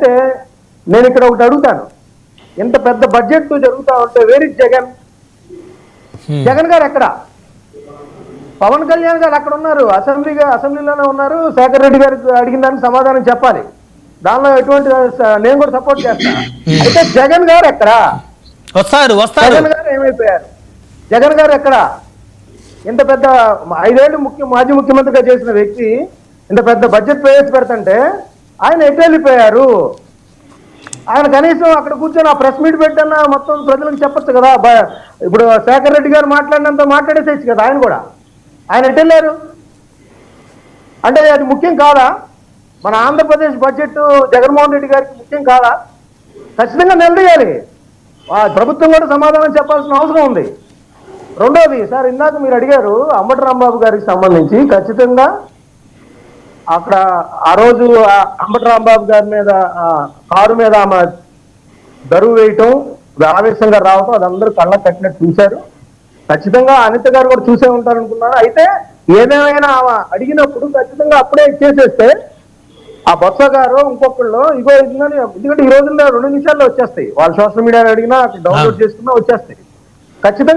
అంటే నేను ఇక్కడ ఒకటి అడుగుతాను, ఇంత పెద్ద బడ్జెట్ జరుగుతా ఉంటే వేర్ ఇస్ జగన్? జగన్ గారు ఎక్కడ? పవన్ కళ్యాణ్ గారు అక్కడ ఉన్నారు, అసెంబ్లీలోనే ఉన్నారు. శేఖర్ రెడ్డి గారికి అడిగిన దానికి సమాధానం చెప్పాలి. దానిలో ఎటువంటి నేను కూడా సపోర్ట్ చేస్తాను. అయితే జగన్ గారు ఎక్కడ? జగన్ గారు ఏమైపోయారు? జగన్ గారు ఎక్కడ? ఇంత పెద్ద 5 ఏళ్ళు మాజీ ముఖ్యమంత్రిగా చేసిన వ్యక్తి ఇంత పెద్ద బడ్జెట్ ప్రవేశపెడుతుంటే ఆయన ఎటు వెళ్ళిపోయారు? ఆయన కనీసం అక్కడ కూర్చొని ఆ ప్రెస్ మీట్ పెట్టన్నా మొత్తం ప్రజలకు చెప్పచ్చు కదా. ఇప్పుడు శేఖర్ రెడ్డి గారు మాట్లాడినంత మాట్లాడేసేయచ్చు కదా. ఆయన ఎటు వెళ్ళారు? అంటే అది ముఖ్యం కాదా? మన ఆంధ్రప్రదేశ్ బడ్జెట్ జగన్మోహన్ రెడ్డి గారికి ముఖ్యం కాదా? ఖచ్చితంగా నిలదీయాలి. ప్రభుత్వం కూడా సమాధానం చెప్పాల్సిన అవసరం ఉంది. రెండోది సార్, ఇందాక మీరు అడిగారు అంబటి రాంబాబు గారికి సంబంధించి. ఖచ్చితంగా అక్కడ ఆ రోజు అంబటి రాంబాబు గారి మీద కారు మీద ఆమె దరువు వేయటం, ఆవేశంగా రావటం, అది అందరూ కళ్ళకు కట్టినట్టు చూశారు. ఖచ్చితంగా అనిత గారు కూడా చూసే ఉంటారు అనుకున్నారు. అయితే ఏదేమైనా ఆమె అడిగినప్పుడు ఖచ్చితంగా అప్పుడే ఇచ్చేసేస్తే ఆ బొత్స గారు ఇంకొకళ్ళు ఇగో ఇదిగానే, ఎందుకంటే ఈ రోజుల్లో 2 నిమిషాల్లో వచ్చేస్తాయి. వాళ్ళు సోషల్ మీడియాలో అడిగినా డౌన్లోడ్ చేసుకున్నా వచ్చేస్తాయి ఖచ్చితంగా.